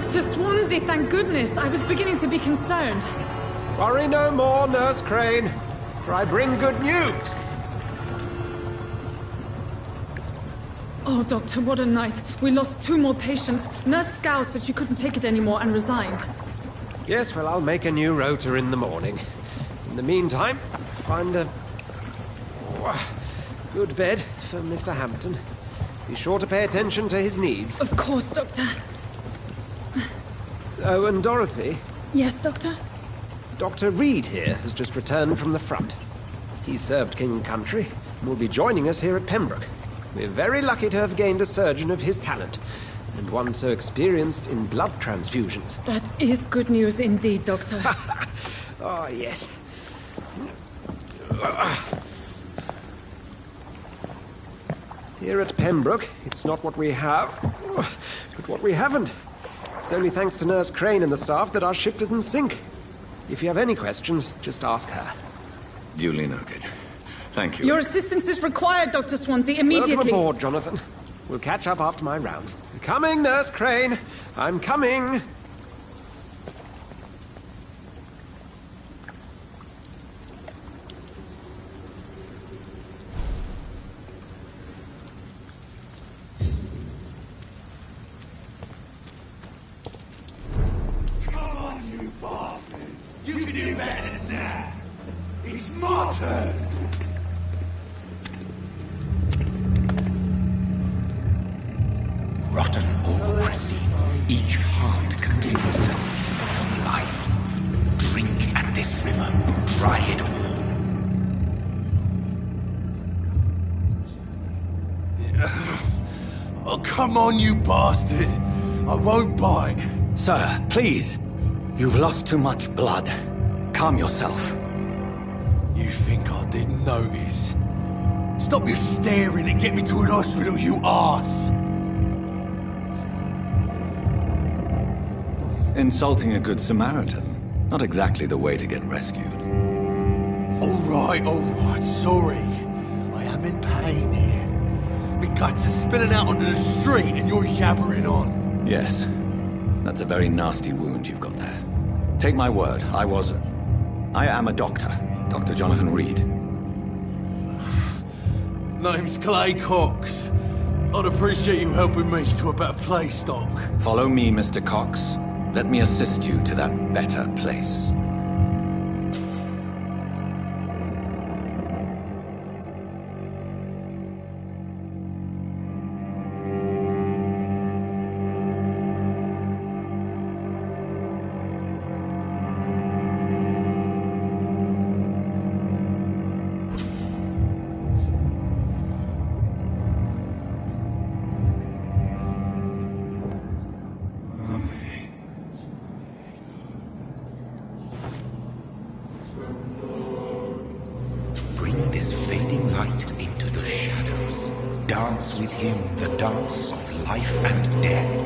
Dr. Swansea, thank goodness. I was beginning to be concerned. Worry no more, Nurse Crane, for I bring good news. Oh, Doctor, what a night. We lost 2 more patients. Nurse Scow said she couldn't take it anymore and resigned. Yes, well, I'll make a new rota in the morning. In the meantime, find a good bed for Mr. Hampton. Be sure to pay attention to his needs. Of course, Doctor. Oh, and Dorothy? Yes, Doctor? Dr. Reed here has just returned from the front. He served King and Country and will be joining us here at Pembroke. We're very lucky to have gained a surgeon of his talent, and one so experienced in blood transfusions. That is good news indeed, Doctor. Oh, yes. Here at Pembroke, it's not what we have, but what we haven't. It's only thanks to Nurse Crane and the staff that our ship doesn't sink. If you have any questions, just ask her. Duly noted. Thank you. Your assistance is required, Dr. Swansea, immediately. Welcome aboard, Jonathan. We'll catch up after my rounds. Coming, Nurse Crane. I'm coming. Come on, you bastard! You can do better than that! It's my turn! Rotten or pristine, each heart contains the seed of life. Drink at this river, dry it all. Oh, come on, you bastard! I won't bite! Sir, please. You've lost too much blood. Calm yourself. You think I didn't notice? Stop your staring and get me to an hospital, you arse! Insulting a good Samaritan. Not exactly the way to get rescued. Alright, sorry. I am in pain here. My guts are spilling out onto the street and you're yabbering on. Yes. That's a very nasty wound you've got there. Take my word, I am a doctor. Dr. Jonathan Reed. Name's Clay Cox. I'd appreciate you helping me to a better place, Doc. Follow me, Mr. Cox. Let me assist you to that better place. Bring this fading light into the shadows. Dance with him the dance of life and death.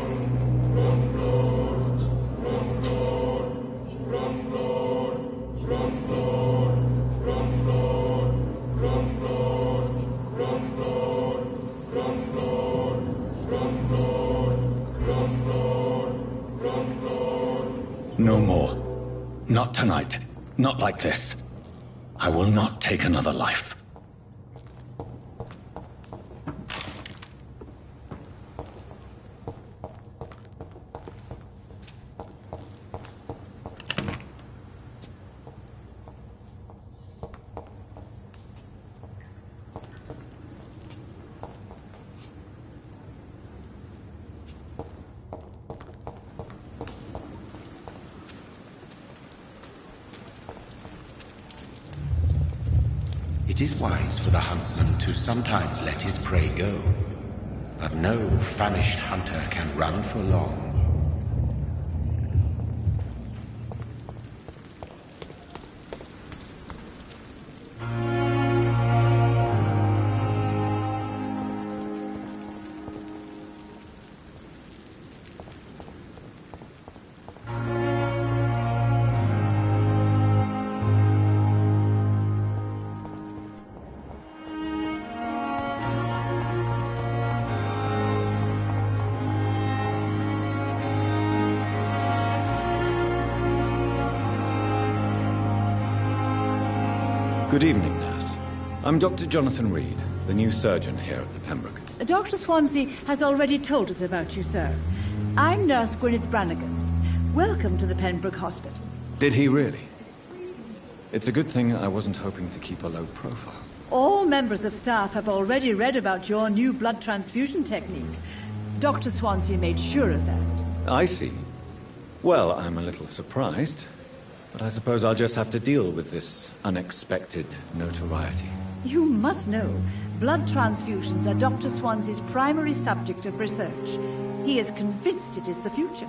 No more. Not tonight. Not like this. I will not take another life. It is wise for the huntsman to sometimes let his prey go, but no famished hunter can run for long. Good evening, nurse. I'm Dr. Jonathan Reed, the new surgeon here at the Pembroke. Dr. Swansea has already told us about you, sir. I'm Nurse Gwyneth Brannigan. Welcome to the Pembroke Hospital. Did he really? It's a good thing I wasn't hoping to keep a low profile. All members of staff have already read about your new blood transfusion technique. Dr. Swansea made sure of that. I see. Well, I'm a little surprised, but I suppose I'll just have to deal with this unexpected notoriety. You must know, blood transfusions are Dr. Swansea's primary subject of research. He is convinced it is the future.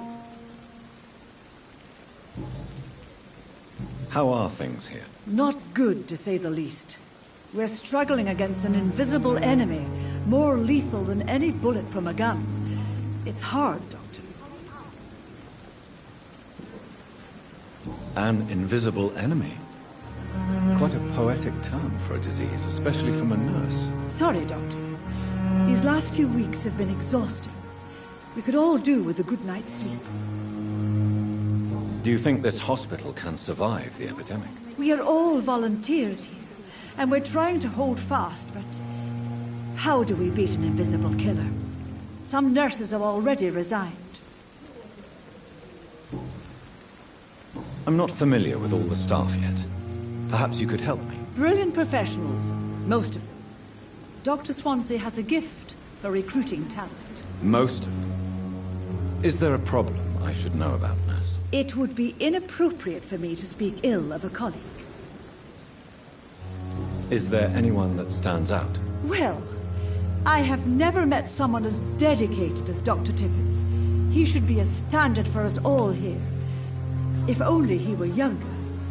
How are things here? Not good, to say the least. We're struggling against an invisible enemy, more lethal than any bullet from a gun. It's hard, Doctor. An invisible enemy? Quite a poetic term for a disease, especially from a nurse. Sorry, Doctor. These last few weeks have been exhausting. We could all do with a good night's sleep. Do you think this hospital can survive the epidemic? We are all volunteers here, and we're trying to hold fast, but how do we beat an invisible killer? Some nurses have already resigned. I'm not familiar with all the staff yet. Perhaps you could help me. Brilliant professionals, most of them. Dr. Swansea has a gift for recruiting talent. Most of them. Is there a problem I should know about, nurse? It would be inappropriate for me to speak ill of a colleague. Is there anyone that stands out? Well, I have never met someone as dedicated as Dr. Tippett. He should be a standard for us all here. If only he were younger.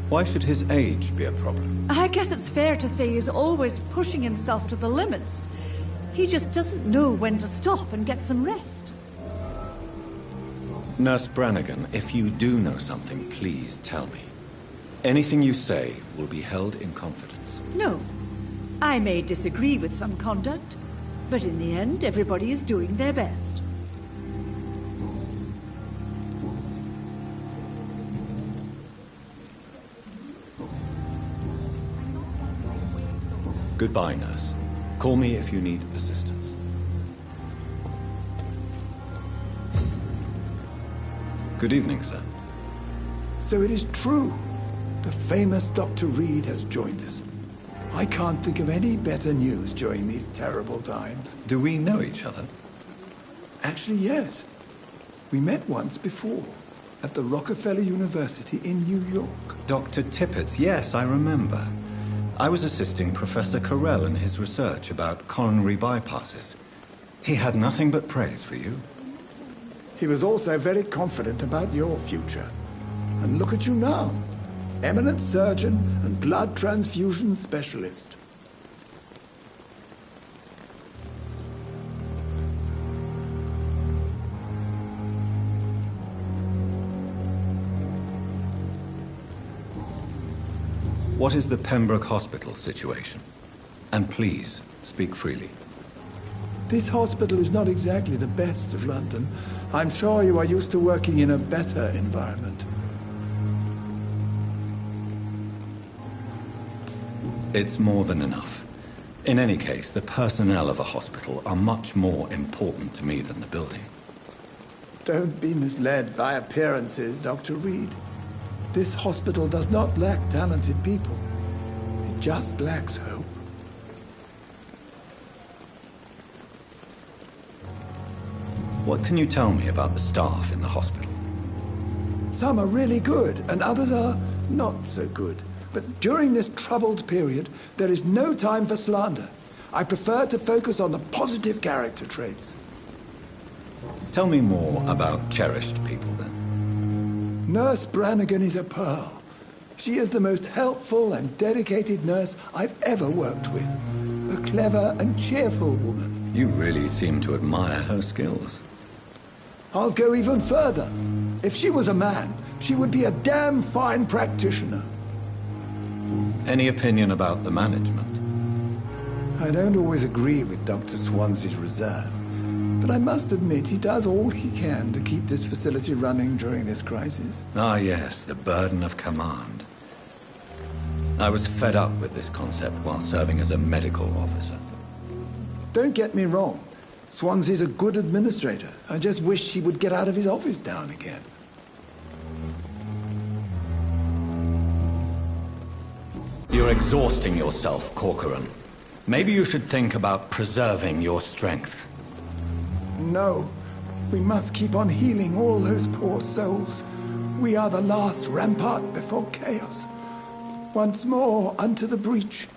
Why should his age be a problem? I guess it's fair to say he's always pushing himself to the limits. He just doesn't know when to stop and get some rest. Nurse Brannigan, if you do know something, please tell me. Anything you say will be held in confidence. No. I may disagree with some conduct, but in the end, everybody is doing their best. Goodbye, nurse. Call me if you need assistance. Good evening, sir. So it is true. The famous Dr. Reed has joined us. I can't think of any better news during these terrible times. Do we know each other? Actually, yes. We met once before, at the Rockefeller University in New York. Dr. Tippett, yes, I remember. I was assisting Professor Carell in his research about coronary bypasses. He had nothing but praise for you. He was also very confident about your future. And look at you now. Eminent surgeon and blood transfusion specialist. What is the Pembroke Hospital situation? And please, speak freely. This hospital is not exactly the best of London. I'm sure you are used to working in a better environment. It's more than enough. In any case, the personnel of a hospital are much more important to me than the building. Don't be misled by appearances, Dr. Reed. This hospital does not lack talented people. It just lacks hope. What can you tell me about the staff in the hospital? Some are really good, and others are not so good. But during this troubled period, there is no time for slander. I prefer to focus on the positive character traits. Tell me more about cherished people, then. Nurse Brannigan is a pearl. She is the most helpful and dedicated nurse I've ever worked with. A clever and cheerful woman. You really seem to admire her skills. I'll go even further. If she was a man, she would be a damn fine practitioner. Any opinion about the management? I don't always agree with Dr. Swansea's reserve, but I must admit he does all he can to keep this facility running during this crisis. Ah, yes, the burden of command. I was fed up with this concept while serving as a medical officer. Don't get me wrong. Swansea's a good administrator. I just wish he would get out of his office now and again. You're exhausting yourself, Corcoran. Maybe you should think about preserving your strength. No. We must keep on healing all those poor souls. We are the last rampart before chaos. Once more unto the breach.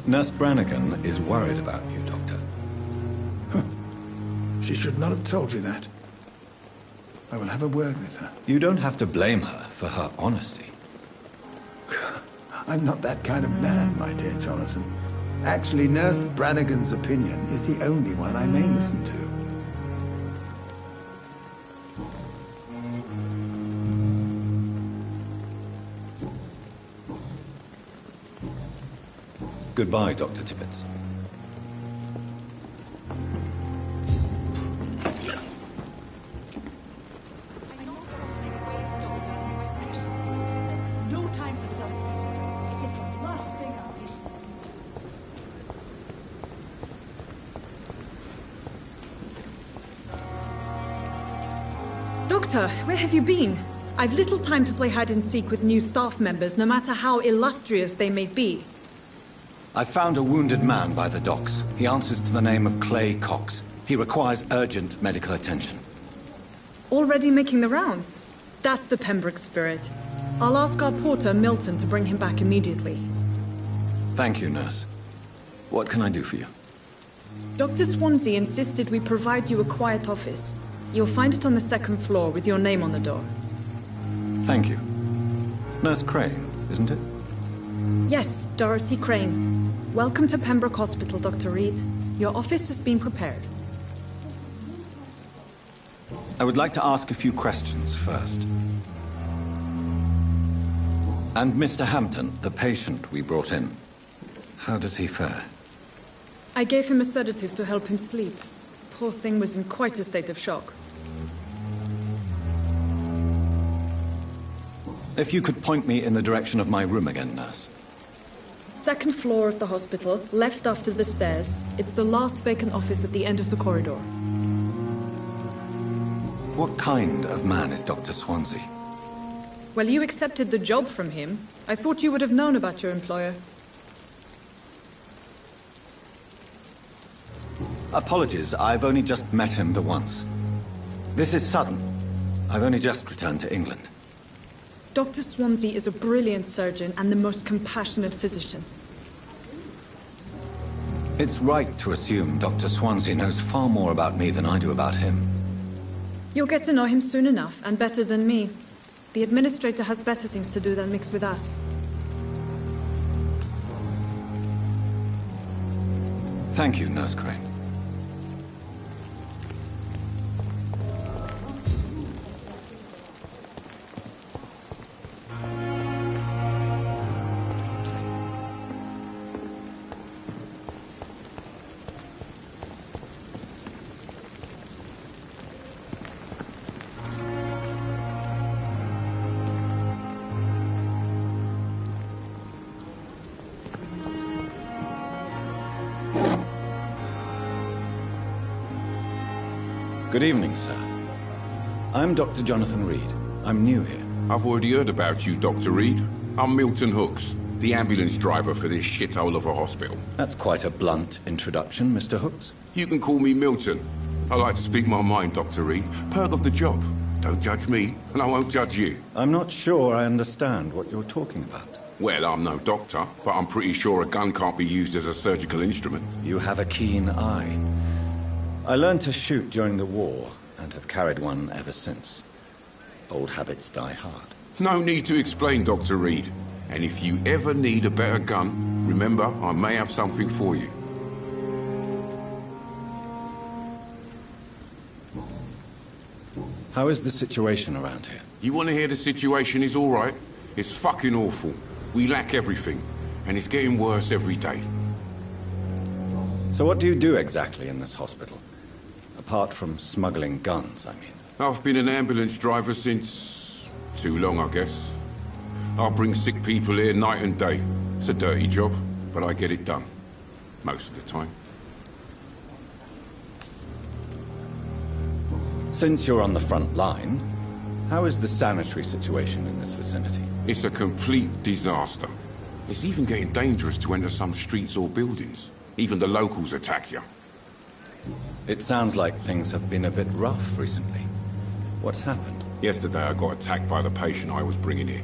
Nurse Brannigan is worried about you, Doctor. She should not have told you that. I will have a word with her. You don't have to blame her for her honesty. I'm not that kind of man, my dear Jonathan. Actually, Nurse Brannigan's opinion is the only one I may listen to. Goodbye, Dr. Tippett. No time for self-pity. It is the last thing our patients need. Doctor, where have you been? I've little time to play hide and seek with new staff members, no matter how illustrious they may be. I found a wounded man by the docks. He answers to the name of Clay Cox. He requires urgent medical attention. Already making the rounds? That's the Pembroke spirit. I'll ask our porter, Milton, to bring him back immediately. Thank you, nurse. What can I do for you? Dr. Swansea insisted we provide you a quiet office. You'll find it on the second floor with your name on the door. Thank you. Nurse Crane, isn't it? Yes, Dorothy Crane. Welcome to Pembroke Hospital, Dr. Reed. Your office has been prepared. I would like to ask a few questions first. And Mr. Hampton, the patient we brought in, how does he fare? I gave him a sedative to help him sleep. Poor thing was in quite a state of shock. If you could point me in the direction of my room again, nurse. Second floor of the hospital, left after the stairs. It's the last vacant office at the end of the corridor. What kind of man is Dr. Swansea? Well, you accepted the job from him. I thought you would have known about your employer. Apologies, I've only just met him the once. This is sudden. I've only just returned to England. Dr. Swansea is a brilliant surgeon and the most compassionate physician. It's right to assume Dr. Swansea knows far more about me than I do about him. You'll get to know him soon enough, and better than me. The administrator has better things to do than mix with us. Thank you, Nurse Crane. Good evening, sir. I'm Dr. Jonathan Reed. I'm new here. I've already heard about you, Dr. Reed. I'm Milton Hooks, the ambulance driver for this shithole of a hospital. That's quite a blunt introduction, Mr. Hooks. You can call me Milton. I like to speak my mind, Dr. Reed. Perk of the job. Don't judge me, and I won't judge you. I'm not sure I understand what you're talking about. Well, I'm no doctor, but I'm pretty sure a gun can't be used as a surgical instrument. You have a keen eye. I learned to shoot during the war, and have carried one ever since. Old habits die hard. No need to explain, Dr. Reed. And if you ever need a better gun, remember, I may have something for you. How is the situation around here? You want to hear the situation is all right? It's fucking awful. We lack everything, and it's getting worse every day. So what do you do exactly in this hospital? Apart from smuggling guns, I mean. I've been an ambulance driver since... too long, I guess. I bring sick people here night and day. It's a dirty job, but I get it done. Most of the time. Since you're on the front line, how is the sanitary situation in this vicinity? It's a complete disaster. It's even getting dangerous to enter some streets or buildings. Even the locals attack you. It sounds like things have been a bit rough recently. What's happened? Yesterday I got attacked by the patient I was bringing here.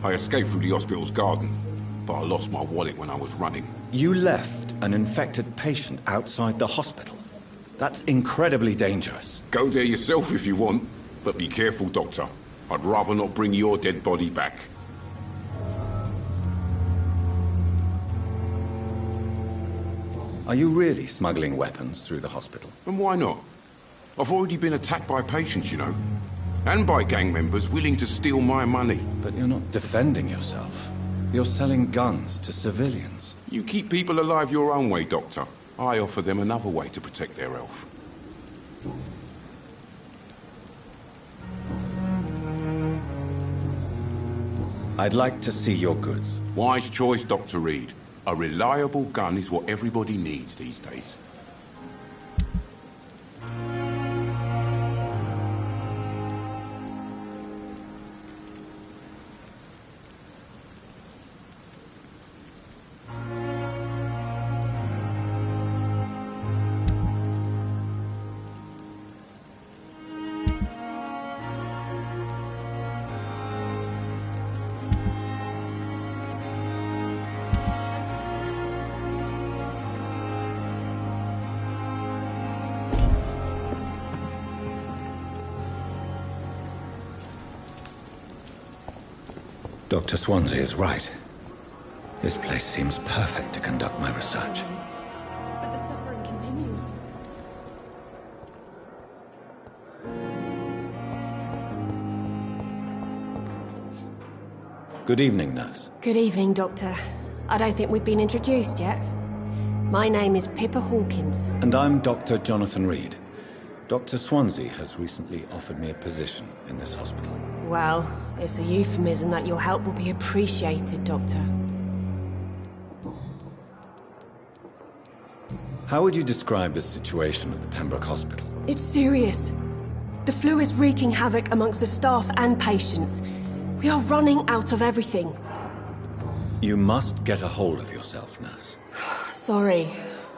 I escaped through the hospital's garden, but I lost my wallet when I was running. You left an infected patient outside the hospital? That's incredibly dangerous. Go there yourself if you want, but be careful, Doctor. I'd rather not bring your dead body back. Are you really smuggling weapons through the hospital? And why not? I've already been attacked by patients, you know. And by gang members willing to steal my money. But you're not defending yourself. You're selling guns to civilians. You keep people alive your own way, Doctor. I offer them another way to protect their health. I'd like to see your goods. Wise choice, Dr. Reed. A reliable gun is what everybody needs these days. Dr. Swansea is right. This place seems perfect to conduct my research. But the suffering continues. Good evening, nurse. Good evening, Doctor. I don't think we've been introduced yet. My name is Pippa Hawkins. And I'm Dr. Jonathan Reed. Dr. Swansea has recently offered me a position in this hospital. Well, it's a euphemism that your help will be appreciated, Doctor. How would you describe the situation at the Pembroke Hospital? It's serious. The flu is wreaking havoc amongst the staff and patients. We are running out of everything. You must get a hold of yourself, nurse. Sorry,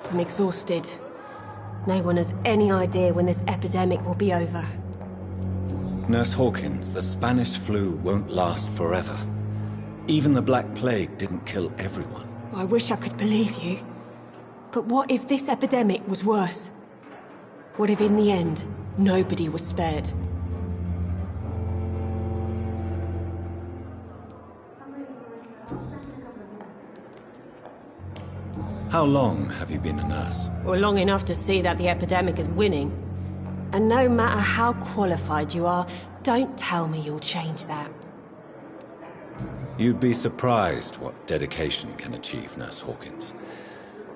I'm exhausted. No one has any idea when this epidemic will be over. Nurse Hawkins, the Spanish flu won't last forever. Even the Black Plague didn't kill everyone. I wish I could believe you. But what if this epidemic was worse? What if in the end, nobody was spared? How long have you been a nurse? Well, long enough to see that the epidemic is winning. And no matter how qualified you are, don't tell me you'll change that. You'd be surprised what dedication can achieve, Nurse Hawkins.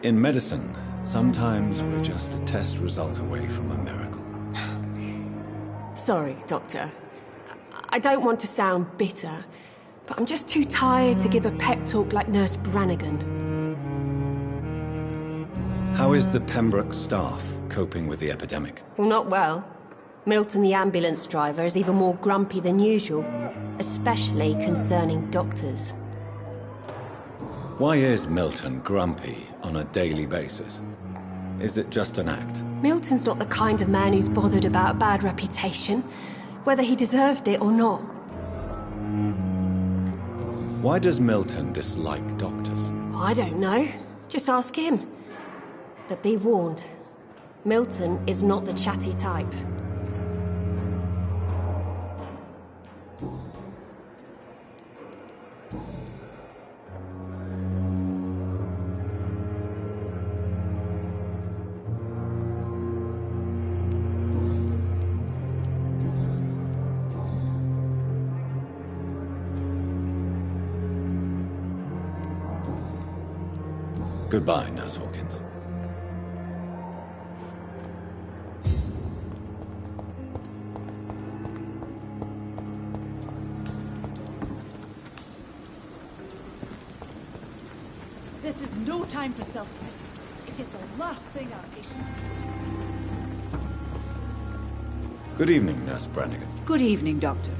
In medicine, sometimes we're just a test result away from a miracle. Sorry, Doctor. I don't want to sound bitter, but I'm just too tired to give a pep talk like Nurse Brannigan. How is the Pembroke staff coping with the epidemic? Well, not well. Milton, the ambulance driver, is even more grumpy than usual, especially concerning doctors. Why is Milton grumpy on a daily basis? Is it just an act? Milton's not the kind of man who's bothered about a bad reputation, whether he deserved it or not. Why does Milton dislike doctors? I don't know. Just ask him. But be warned, Milton is not the chatty type. Goodbye, Nurse Hawkins. This is no time for self-pity. It is the last thing our patients need. Good evening, Nurse Brannigan. Good evening, Doctor.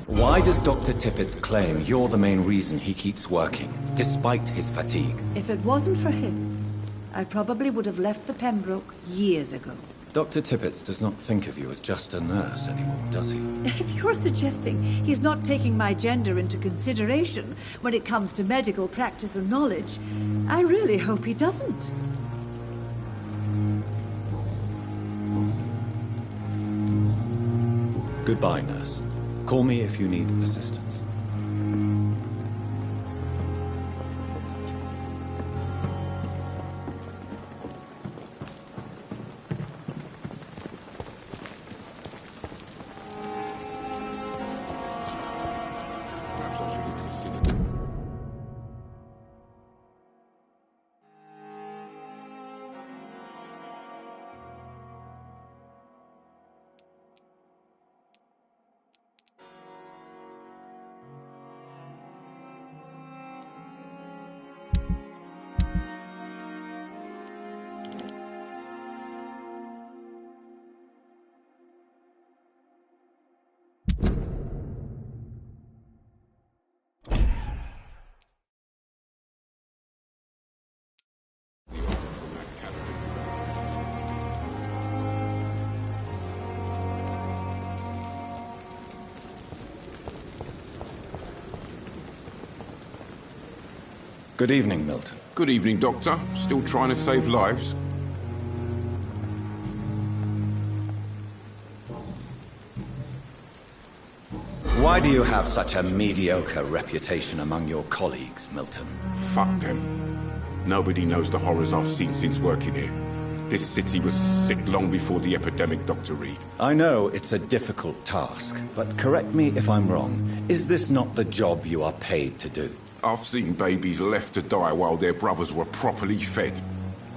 Why does Dr. Tippett's claim you're the main reason he keeps working, despite his fatigue? If it wasn't for him, I probably would have left the Pembroke years ago. Dr. Tippett does not think of you as just a nurse anymore, does he? If you're suggesting he's not taking my gender into consideration when it comes to medical practice and knowledge, I really hope he doesn't. Goodbye, nurse. Call me if you need assistance. Perhaps I should consider... Good evening, Milton. Good evening, Doctor. Still trying to save lives? Why do you have such a mediocre reputation among your colleagues, Milton? Fuck them. Nobody knows the horrors I've seen since working here. This city was sick long before the epidemic, Dr. Reed. I know it's a difficult task, but correct me if I'm wrong. Is this not the job you are paid to do? I've seen babies left to die while their brothers were properly fed.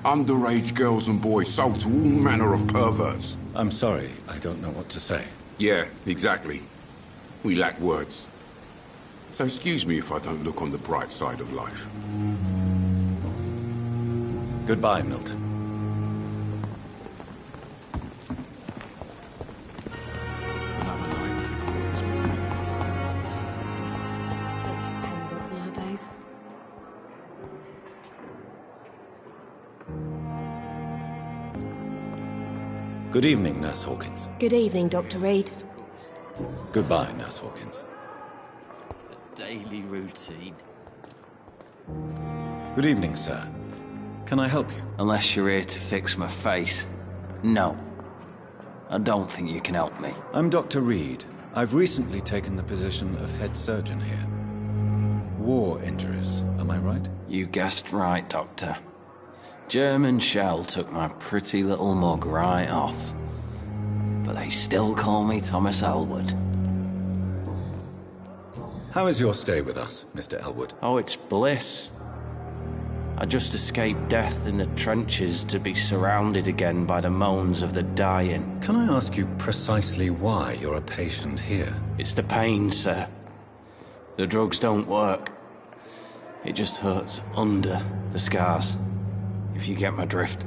Underage girls and boys sold to all manner of perverts. I'm sorry, I don't know what to say. Yeah, exactly. We lack words. So excuse me if I don't look on the bright side of life. Goodbye, Milton. Another night. Pembroke nowadays. Good evening, Nurse Hawkins. Good evening, Dr. Reed. Goodbye, Nurse Hawkins. Daily routine. Good evening, sir. Can I help you? Unless you're here to fix my face. No. I don't think you can help me. I'm Dr. Reed. I've recently taken the position of head surgeon here. War injuries, am I right? You guessed right, Doctor. German shell took my pretty little mug right off. But they still call me Thomas Elwood. How is your stay with us, Mr. Elwood? Oh, it's bliss. I just escaped death in the trenches to be surrounded again by the moans of the dying. Can I ask you precisely why you're a patient here? It's the pain, sir. The drugs don't work. It just hurts under the scars, if you get my drift.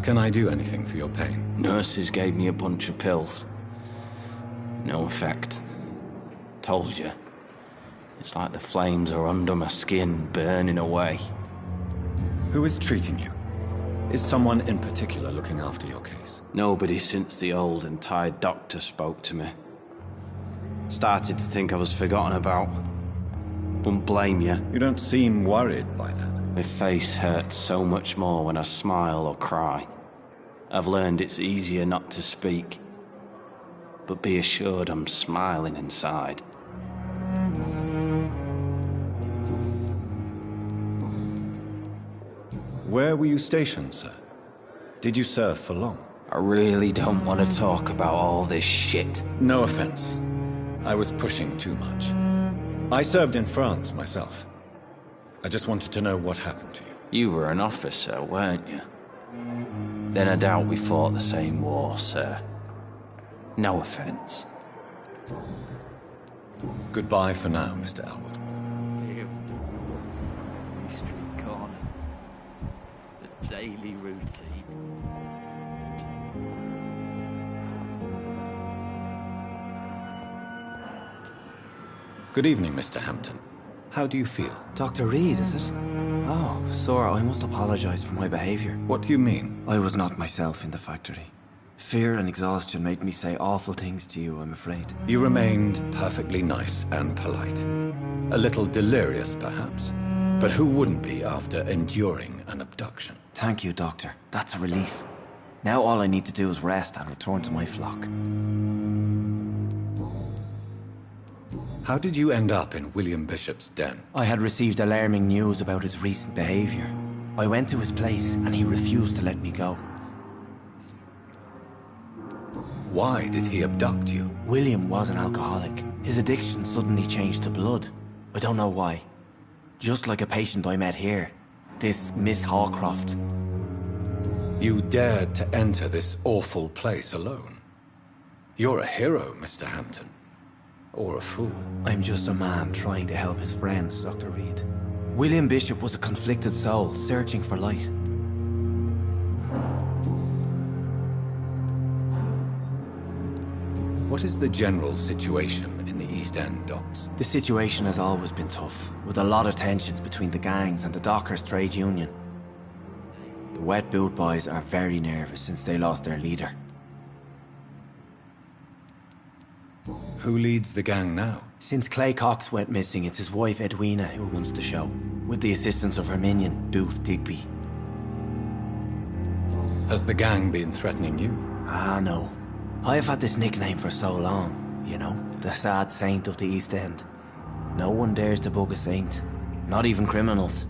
Can I do anything for your pain? Nurses gave me a bunch of pills. No effect. Told you. It's like the flames are under my skin, burning away. Who is treating you? Is someone in particular looking after your case? Nobody since the old and tired doctor spoke to me. Started to think I was forgotten about. Wouldn't blame you. You don't seem worried by that. My face hurts so much more when I smile or cry. I've learned it's easier not to speak. But be assured I'm smiling inside. Where were you stationed, sir? Did you serve for long? I really don't want to talk about all this shit. No offense. I was pushing too much. I served in France myself. I just wanted to know what happened to you. You were an officer, weren't you? Then I doubt we fought the same war, sir. No offense. Goodbye for now, Mr. Elwood. Street corner. The daily routine. Good evening, Mr. Hampton. How do you feel? Dr. Reed, is it? Oh, sir, I must apologize for my behavior. What do you mean? I was not myself in the factory. Fear and exhaustion made me say awful things to you, I'm afraid. You remained perfectly nice and polite. A little delirious, perhaps. But who wouldn't be after enduring an abduction? Thank you, Doctor. That's a relief. Now all I need to do is rest and return to my flock. How did you end up in William Bishop's den? I had received alarming news about his recent behavior. I went to his place and he refused to let me go. Why did he abduct you? William was an alcoholic. His addiction suddenly changed to blood. I don't know why. Just like a patient I met here. This Miss Hawcroft. You dared to enter this awful place alone. You're a hero, Mr. Hampton. Or a fool. I'm just a man trying to help his friends, Dr. Reed. William Bishop was a conflicted soul, searching for light. What is the general situation in the East End docks? The situation has always been tough, with a lot of tensions between the gangs and the dockers' trade union. The Wet Boot Boys are very nervous since they lost their leader. Who leads the gang now? Since Clay Cox went missing, it's his wife Edwina who runs the show, with the assistance of her minion, Booth Digby. Has the gang been threatening you? Ah, no. I've had this nickname for so long, you know, the sad saint of the East End. No one dares to bug a saint, not even criminals.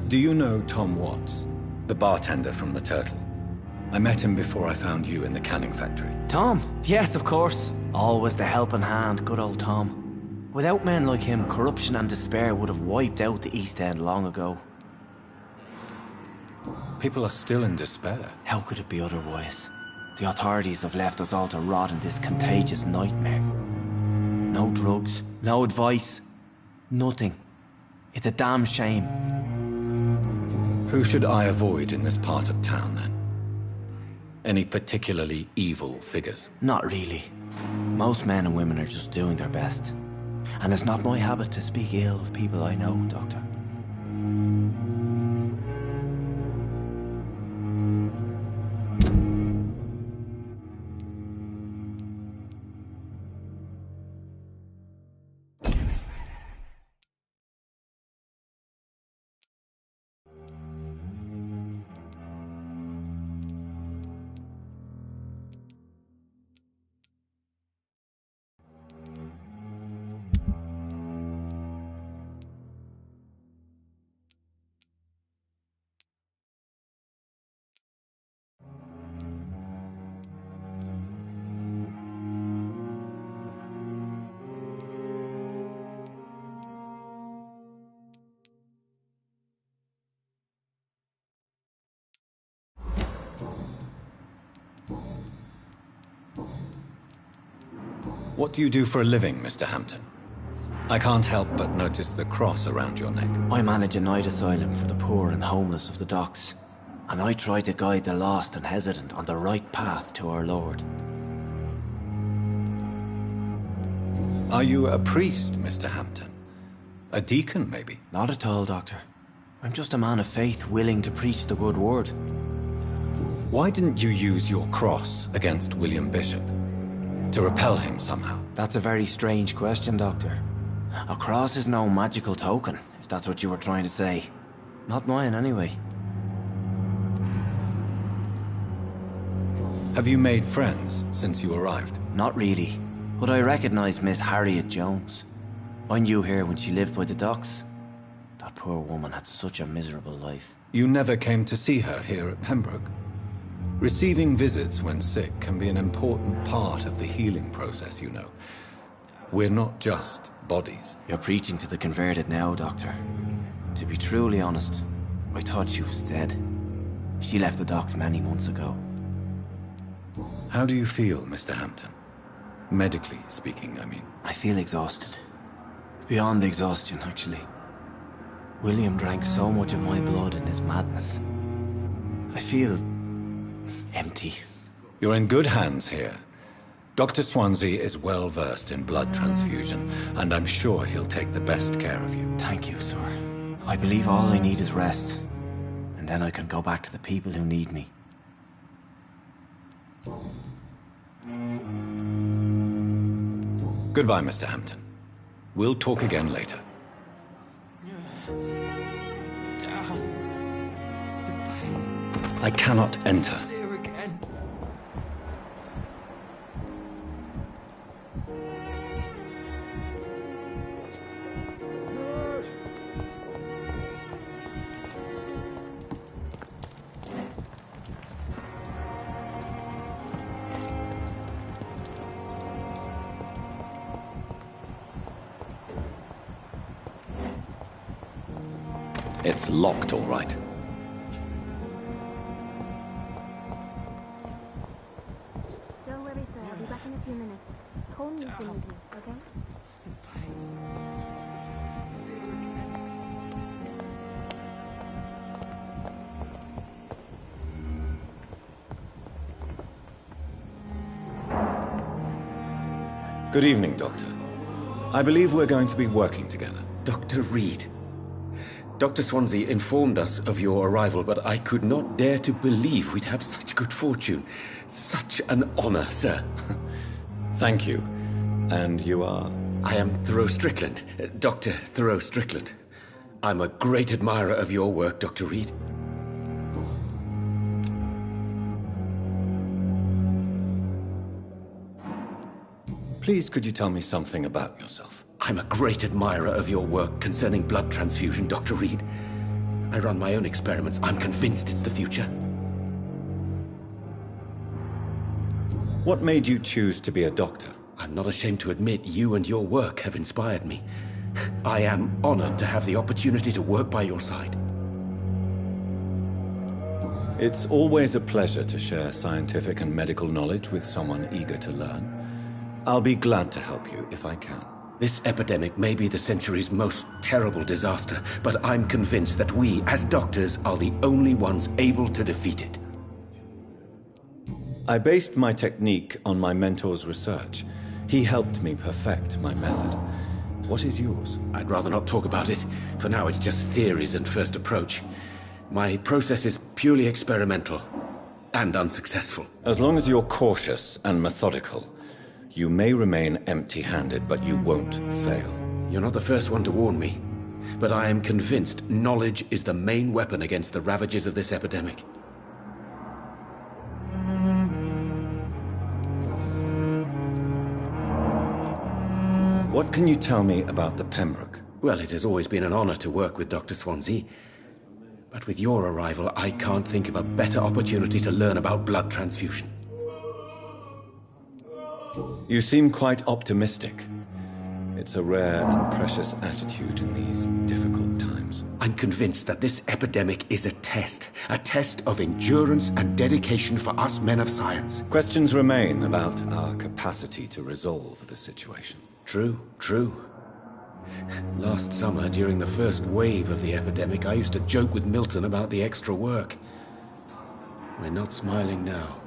Do you know Tom Watts, the bartender from the Turtle? I met him before I found you in the canning factory. Tom? Yes, of course. Always the helping hand, good old Tom. Without men like him, corruption and despair would have wiped out the East End long ago. People are still in despair. How could it be otherwise? The authorities have left us all to rot in this contagious nightmare. No drugs, no advice, nothing. It's a damn shame. Who should I avoid in this part of town, then? Any particularly evil figures? Not really. Most men and women are just doing their best. And it's not my habit to speak ill of people I know, Doctor. What do you do for a living, Mr. Hampton? I can't help but notice the cross around your neck. I manage a night asylum for the poor and homeless of the docks. And I try to guide the lost and hesitant on the right path to our Lord. Are you a priest, Mr. Hampton? A deacon, maybe? Not at all, Doctor. I'm just a man of faith willing to preach the good word. Why didn't you use your cross against William Bishop? To repel him somehow? That's a very strange question, Doctor. A cross is no magical token, if that's what you were trying to say. Not mine, anyway. Have you made friends since you arrived? Not really, but I recognize Miss Harriet Jones. I knew her when she lived by the docks. That poor woman had such a miserable life. You never came to see her here at Pembroke? Receiving visits when sick can be an important part of the healing process, you know. We're not just bodies. You're preaching to the converted now, Doctor. To be truly honest, I thought she was dead. She left the docks many months ago. How do you feel, Mr. Hampton? Medically speaking, I mean. I feel exhausted. Beyond exhaustion, actually. William drank so much of my blood in his madness. I feel empty. You're in good hands here. Dr. Swansea is well versed in blood transfusion, and I'm sure he'll take the best care of you. Thank you, sir. I believe all I need is rest. And then I can go back to the people who need me. Goodbye, Mr. Hampton. We'll talk again later. I cannot enter. It's locked, all right. Don't worry, sir. I'll be back in a few minutes. Call me if you need me, okay? Good evening, Doctor. I believe we're going to be working together. Dr. Reed. Dr. Swansea informed us of your arrival, but I could not dare to believe we'd have such good fortune. Such an honor, sir. Thank you. And you are? I am Thoreau Strickland, Dr. Thoreau Strickland. I'm a great admirer of your work, Dr. Reed. Please, could you tell me something about yourself? I'm a great admirer of your work concerning blood transfusion, Dr. Reed. I run my own experiments. I'm convinced it's the future. What made you choose to be a doctor? I'm not ashamed to admit you and your work have inspired me. I am honored to have the opportunity to work by your side. It's always a pleasure to share scientific and medical knowledge with someone eager to learn. I'll be glad to help you if I can. This epidemic may be the century's most terrible disaster, but I'm convinced that we, as doctors, are the only ones able to defeat it. I based my technique on my mentor's research. He helped me perfect my method. What is yours? I'd rather not talk about it. For now, it's just theories and first approach. My process is purely experimental and unsuccessful. As long as you're cautious and methodical, you may remain empty-handed, but you won't fail. You're not the first one to warn me, but I am convinced knowledge is the main weapon against the ravages of this epidemic. What can you tell me about the Pembroke? Well, it has always been an honor to work with Dr. Swansea. But with your arrival, I can't think of a better opportunity to learn about blood transfusion. You seem quite optimistic. It's a rare and precious attitude in these difficult times. I'm convinced that this epidemic is a test of endurance and dedication for us men of science. Questions remain about our capacity to resolve the situation. True. Last summer, during the first wave of the epidemic, I used to joke with Milton about the extra work. We're not smiling now.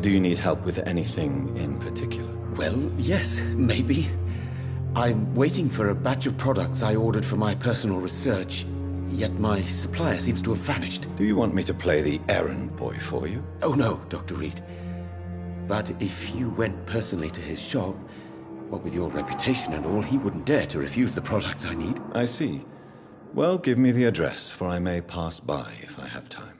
Do you need help with anything in particular? Well, yes, maybe. I'm waiting for a batch of products I ordered for my personal research, yet my supplier seems to have vanished. Do you want me to play the errand boy for you? Oh no, Dr. Reed. But if you went personally to his shop, what with your reputation and all, he wouldn't dare to refuse the products I need. I see. Well, give me the address, for I may pass by if I have time.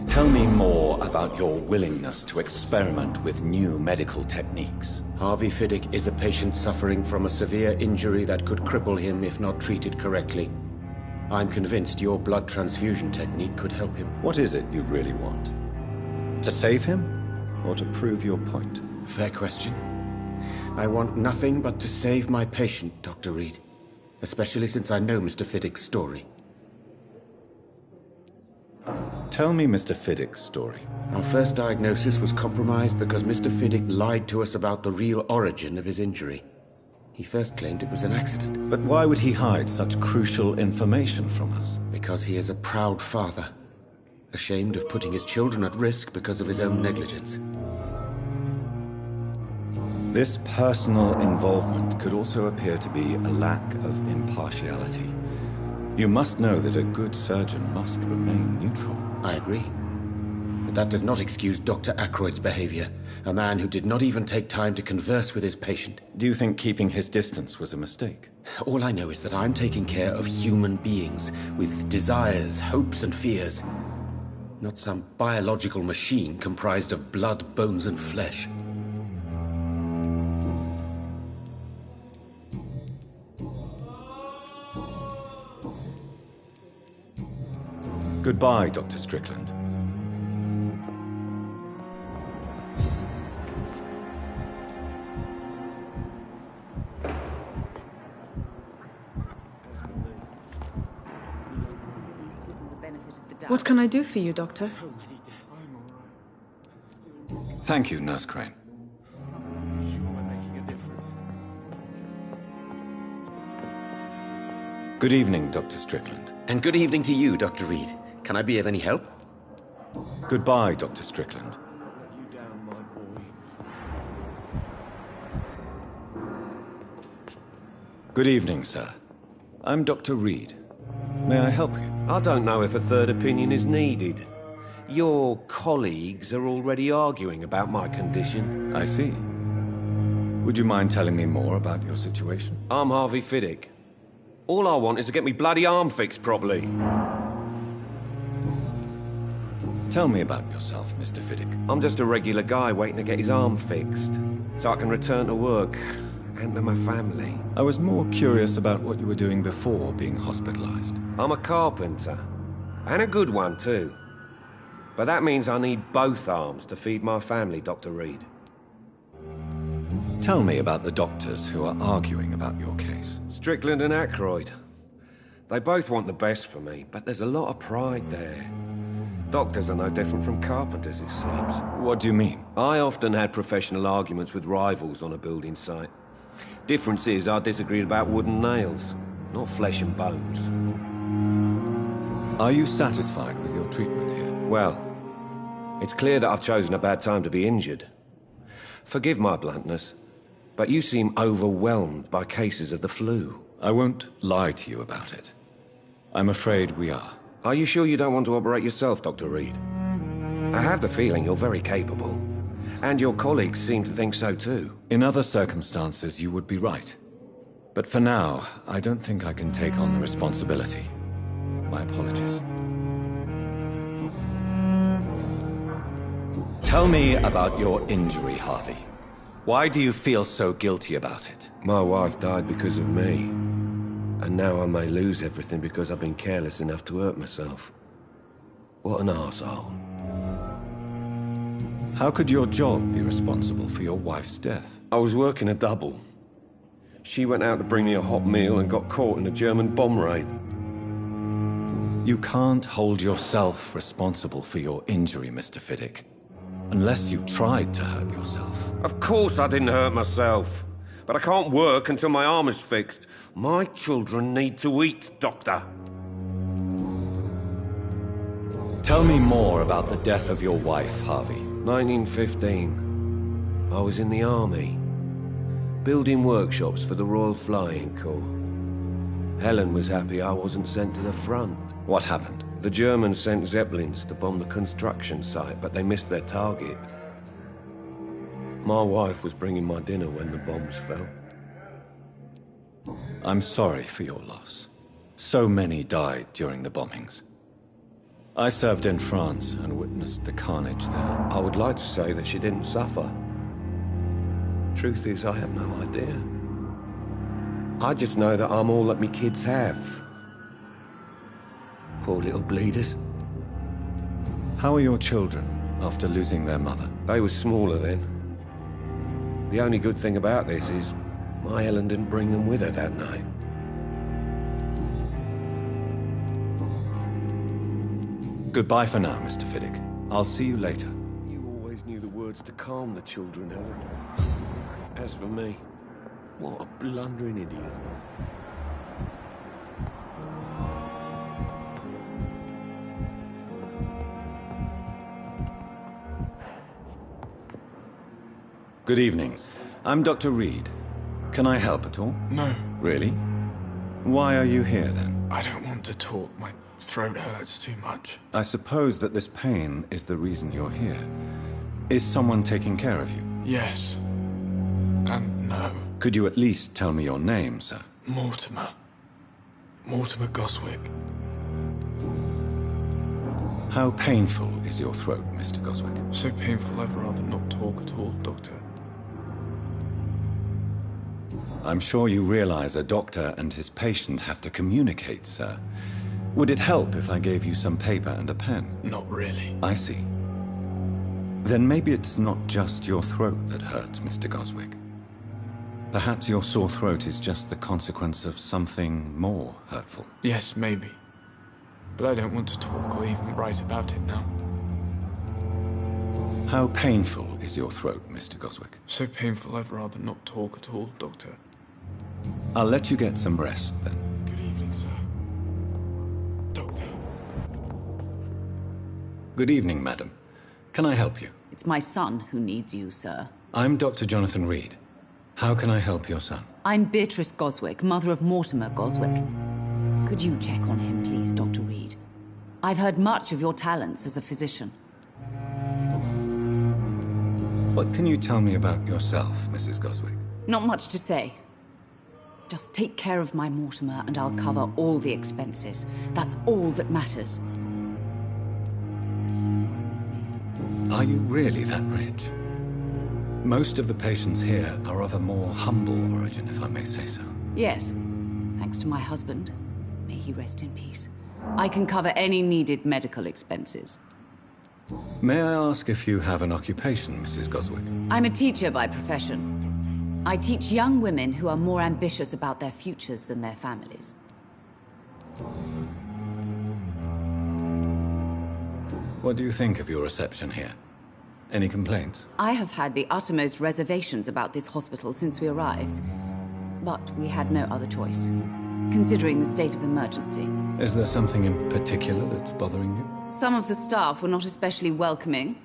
Tell me more about your willingness to experiment with new medical techniques. Harvey Fiddick is a patient suffering from a severe injury that could cripple him if not treated correctly. I'm convinced your blood transfusion technique could help him. What is it you really want? To save him? or to prove your point? Fair question. I want nothing but to save my patient, Dr. Reed. Especially since I know Mr. Fiddick's story. Tell me Mr. Fiddick's story. Our first diagnosis was compromised because Mr. Fiddick lied to us about the real origin of his injury. He first claimed it was an accident. But why would he hide such crucial information from us? Because he is a proud father, ashamed of putting his children at risk because of his own negligence. This personal involvement could also appear to be a lack of impartiality. You must know that a good surgeon must remain neutral. I agree. But that does not excuse Dr. Ackroyd's behavior, a man who did not even take time to converse with his patient. Do you think keeping his distance was a mistake? All I know is that I'm taking care of human beings with desires, hopes, and fears. Not some biological machine comprised of blood, bones, and flesh. Goodbye, Dr. Strickland. What can I do for you, Doctor? Thank you, Nurse Crane. Good evening, Dr. Strickland. And good evening to you, Dr. Reed. Can I be of any help? Goodbye, Dr. Strickland. Good evening, sir. I'm Dr. Reed. May I help you? I don't know if a third opinion is needed. Your colleagues are already arguing about my condition. I see. Would you mind telling me more about your situation? I'm Harvey Fiddick. All I want is to get me bloody arm fixed properly. Tell me about yourself, Mr. Fiddick. I'm just a regular guy waiting to get his arm fixed, so I can return to work and to my family. I was more curious about what you were doing before being hospitalized. I'm a carpenter, and a good one too. But that means I need both arms to feed my family, Dr. Reed. Tell me about the doctors who are arguing about your case. Strickland and Ackroyd. They both want the best for me, but there's a lot of pride there. Doctors are no different from carpenters, it seems. What do you mean? I often had professional arguments with rivals on a building site. Difference is I disagreed about wooden nails, not flesh and bones. Are you satisfied with your treatment here? Well, it's clear that I've chosen a bad time to be injured. Forgive my bluntness, but you seem overwhelmed by cases of the flu. I won't lie to you about it. I'm afraid we are. Are you sure you don't want to operate yourself, Dr. Reed? I have the feeling you're very capable. And your colleagues seem to think so too. In other circumstances, you would be right. But for now, I don't think I can take on the responsibility. My apologies. Tell me about your injury, Harvey. Why do you feel so guilty about it? My wife died because of me. And now I may lose everything because I've been careless enough to hurt myself. What an arsehole. How could your job be responsible for your wife's death? I was working a double. She went out to bring me a hot meal and got caught in a German bomb raid. You can't hold yourself responsible for your injury, Mr. Fiddick. Unless you tried to hurt yourself. Of course I didn't hurt myself. But I can't work until my arm is fixed. My children need to eat, Doctor. Tell me more about the death of your wife, Harvey. 1915. I was in the army, building workshops for the Royal Flying Corps. Helen was happy I wasn't sent to the front. What happened? The Germans sent Zeppelins to bomb the construction site, but they missed their target. My wife was bringing my dinner when the bombs fell. I'm sorry for your loss. So many died during the bombings. I served in France and witnessed the carnage there. I would like to say that she didn't suffer. Truth is, I have no idea. I just know that I'm all that me kids have. Poor little bleeders. How are your children? after losing their mother. They were smaller then. The only good thing about this is my Ellen didn't bring them with her that night. Goodbye for now, Mr. Fiddick. I'll see you later. You always knew the words to calm the children, Ellen. As for me, what a blundering idiot. Good evening. I'm Dr. Reed. Can I help at all? No. Really? Why are you here, then? I don't want to talk. My throat hurts too much. I suppose that this pain is the reason you're here. Is someone taking care of you? Yes. And no. Could you at least tell me your name, sir? Mortimer. Mortimer Goswick. How painful is your throat, Mr. Goswick? So painful I'd rather not talk at all, Doctor. I'm sure you realize a doctor and his patient have to communicate, sir. Would it help if I gave you some paper and a pen? Not really. I see. Then maybe it's not just your throat that hurts, Mr. Goswick. Perhaps your sore throat is just the consequence of something more hurtful. Yes, maybe. But I don't want to talk or even write about it now. How painful is your throat, Mr. Goswick? So painful I'd rather not talk at all, Doctor. I'll let you get some rest, then. Good evening, sir. Doctor. Good evening, madam. Can I help you? It's my son who needs you, sir. I'm Dr. Jonathan Reed. How can I help your son? I'm Beatrice Goswick, mother of Mortimer Goswick. Could you check on him, please, Dr. Reed? I've heard much of your talents as a physician. What can you tell me about yourself, Mrs. Goswick? Not much to say. Just take care of my Mortimer and I'll cover all the expenses. That's all that matters. Are you really that rich? Most of the patients here are of a more humble origin, if I may say so. Yes, thanks to my husband. May he rest in peace. I can cover any needed medical expenses. May I ask if you have an occupation, Mrs. Goswick? I'm a teacher by profession. I teach young women who are more ambitious about their futures than their families. What do you think of your reception here? Any complaints? I have had the uttermost reservations about this hospital since we arrived. But we had no other choice, considering the state of emergency. Is there something in particular that's bothering you? Some of the staff were not especially welcoming.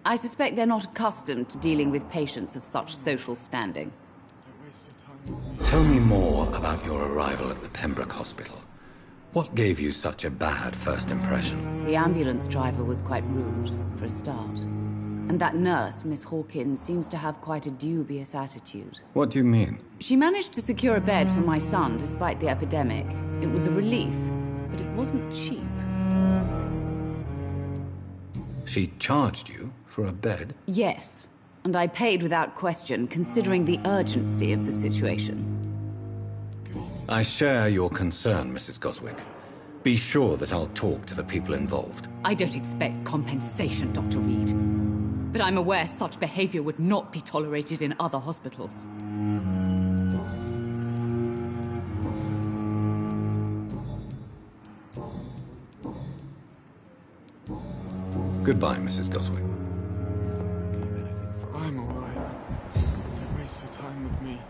I suspect they're not accustomed to dealing with patients of such social standing. Tell me more about your arrival at the Pembroke Hospital. What gave you such a bad first impression? The ambulance driver was quite rude, for a start. And that nurse, Miss Hawkins, seems to have quite a dubious attitude. What do you mean? She managed to secure a bed for my son despite the epidemic. It was a relief, but it wasn't cheap. She charged you for a bed? Yes, and I paid without question, considering the urgency of the situation. I share your concern, Mrs. Goswick. Be sure that I'll talk to the people involved. I don't expect compensation, Dr. Reed. But I'm aware such behavior would not be tolerated in other hospitals. Goodbye, Mrs. Goswick. I'm alright. Don't waste your time with me.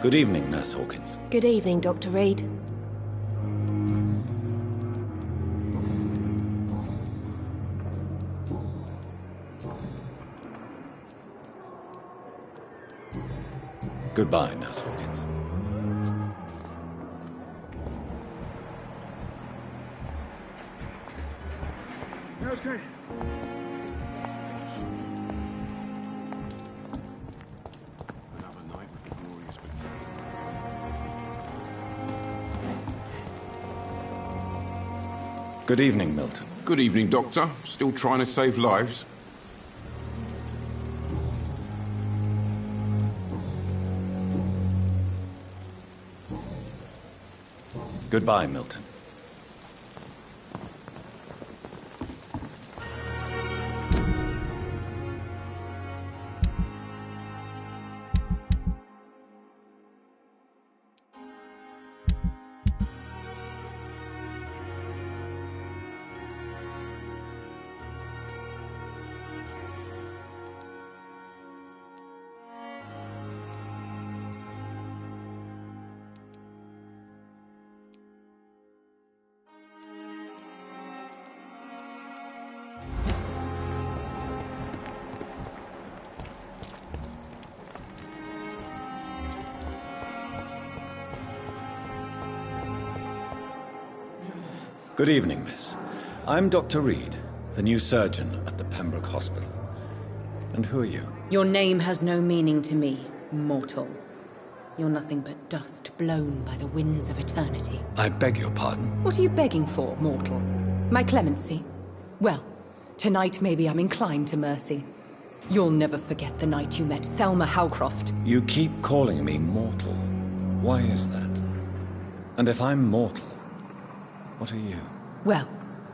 Good evening, Nurse Hawkins. Good evening, Dr. Reed. Goodbye, Nurse Hawkins. Okay. Another night Good evening, Milton. Good evening, Doctor. Still trying to save lives? Goodbye, Milton. Good evening, miss. I'm Dr. Reed, the new surgeon at the Pembroke Hospital. And who are you? Your name has no meaning to me, mortal. You're nothing but dust blown by the winds of eternity. I beg your pardon? What are you begging for, mortal? My clemency? Well, tonight maybe I'm inclined to mercy. You'll never forget the night you met Thelma Howcroft. You keep calling me mortal. Why is that? And if I'm mortal, what are you? Well,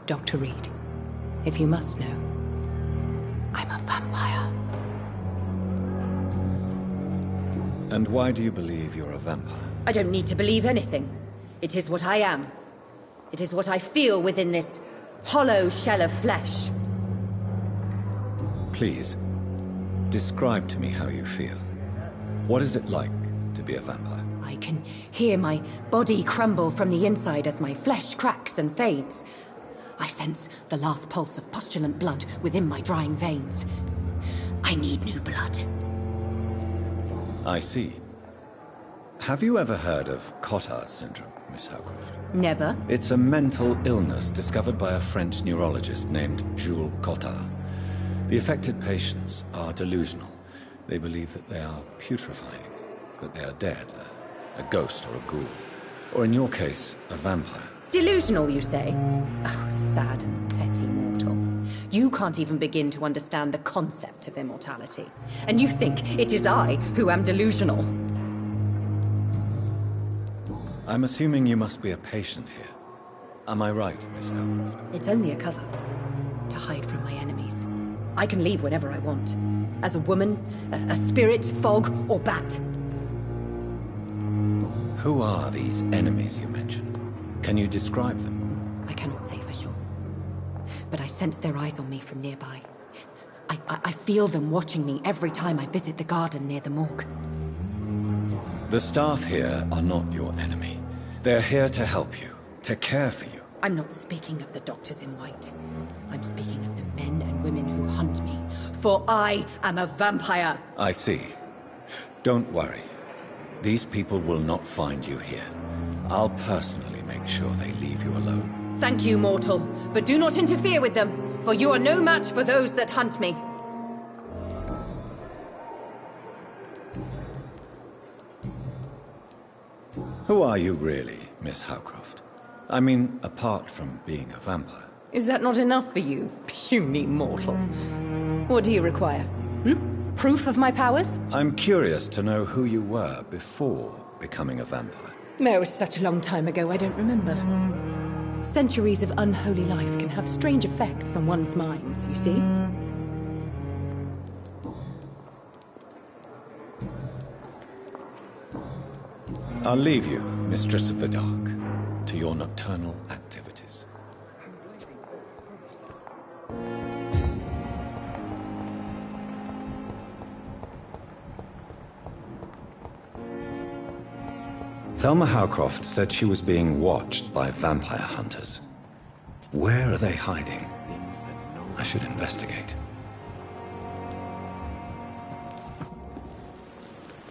Dr. Reed, if you must know, I'm a vampire. And why do you believe you're a vampire? I don't need to believe anything. It is what I am. It is what I feel within this hollow shell of flesh. Please, describe to me how you feel. What is it like to be a vampire? I can hear my body crumble from the inside as my flesh cracks and fades. I sense the last pulse of postulant blood within my drying veins. I need new blood. I see. Have you ever heard of Cotard syndrome, Miss Howcroft? Never. It's a mental illness discovered by a French neurologist named Jules Cotard. The affected patients are delusional. They believe that they are putrefying, that they are dead, a ghost or a ghoul. Or in your case, a vampire. Delusional, you say? Oh, sad and petty mortal. You can't even begin to understand the concept of immortality. And you think it is I who am delusional. I'm assuming you must be a patient here. Am I right, Miss Howcroft? It's only a cover. To hide from my enemies. I can leave whenever I want. As a woman, a spirit, fog, or bat. Who are these enemies you mentioned? Can you describe them? I cannot say for sure. But I sense their eyes on me from nearby. I feel them watching me every time I visit the garden near the morgue. The staff here are not your enemy. They're here to help you, to care for you. I'm not speaking of the doctors in white. I'm speaking of the men and women who hunt me. For I am a vampire. I see. Don't worry. These people will not find you here. I'll personally make sure they leave you alone. Thank you, mortal. But do not interfere with them, for you are no match for those that hunt me. Who are you really, Miss Howcroft? I mean, apart from being a vampire. Is that not enough for you, puny mortal? What do you require? Proof of my powers? I'm curious to know who you were before becoming a vampire. No, it was such a long time ago, I don't remember. Centuries of unholy life can have strange effects on one's minds, you see? I'll leave you, Mistress of the Dark, to your nocturnal activities. Thelma Howcroft said she was being watched by vampire hunters. Where are they hiding? I should investigate.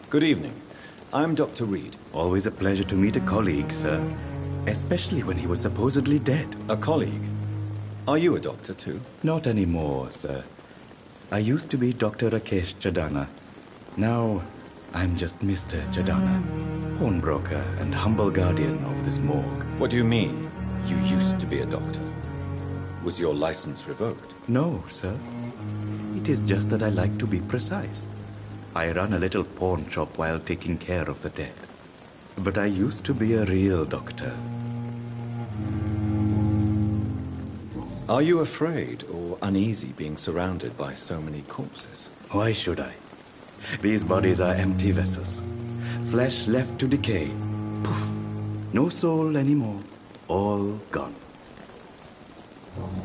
Good evening. I'm Dr. Reed. Always a pleasure to meet a colleague, sir. Especially when he was supposedly dead. A colleague? Are you a doctor too? Not anymore, sir. I used to be Dr. Rakesh Chadana. Now, I'm just Mr. Chadana, pawnbroker and humble guardian of this morgue. What do you mean, you used to be a doctor? Was your license revoked? No, sir. It is just that I like to be precise. I run a little pawn shop while taking care of the dead. But I used to be a real doctor. Are you afraid or uneasy being surrounded by so many corpses? Why should I? These bodies are empty vessels. Flesh left to decay. Poof. No soul anymore. All gone.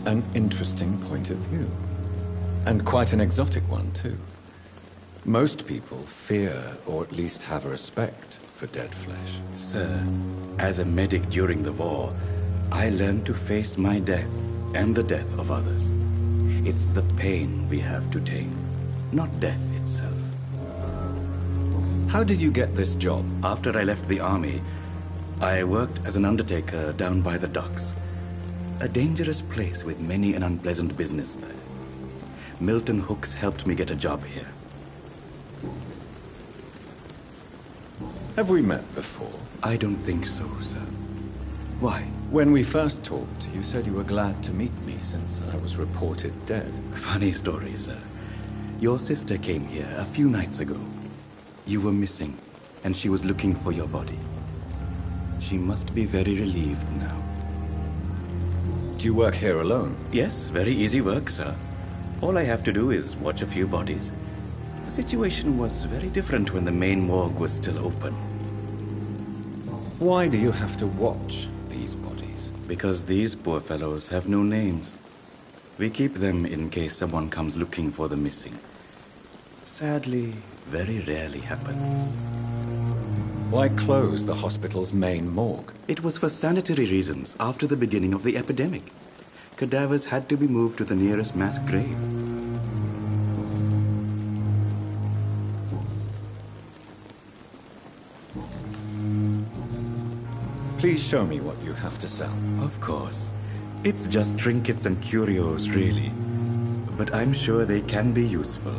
An interesting point of view. And quite an exotic one, too. Most people fear, or at least have a respect, for dead flesh. Sir, as a medic during the war, I learned to face my death and the death of others. It's the pain we have to tame, not death itself. How did you get this job? After I left the army, I worked as an undertaker down by the docks. A dangerous place with many an unpleasant business there. Milton Hooks helped me get a job here. Have we met before? I don't think so, sir. Why? When we first talked, you said you were glad to meet me since I was reported dead. Funny story, sir. Your sister came here a few nights ago. You were missing, and she was looking for your body. She must be very relieved now. Do you work here alone? Yes, very easy work, sir. All I have to do is watch a few bodies. The situation was very different when the main morgue was still open. Why do you have to watch these bodies? Because these poor fellows have no names. We keep them in case someone comes looking for the missing. Sadly, very rarely happens. Why close the hospital's main morgue? It was for sanitary reasons after the beginning of the epidemic. Cadavers had to be moved to the nearest mass grave. Please show me what you have to sell. Of course. It's just trinkets and curios, really. But I'm sure they can be useful.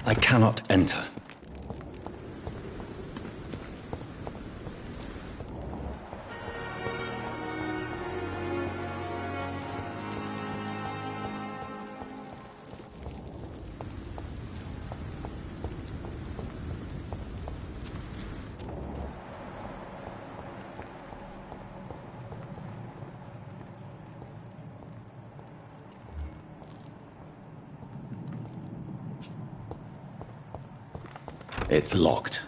I cannot enter. It's locked.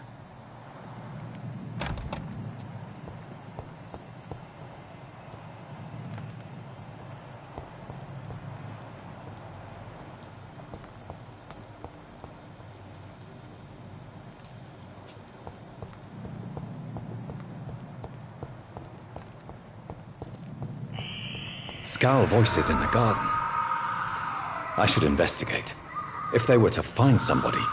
Scowl voices in the garden. I should investigate. If they were to find somebody.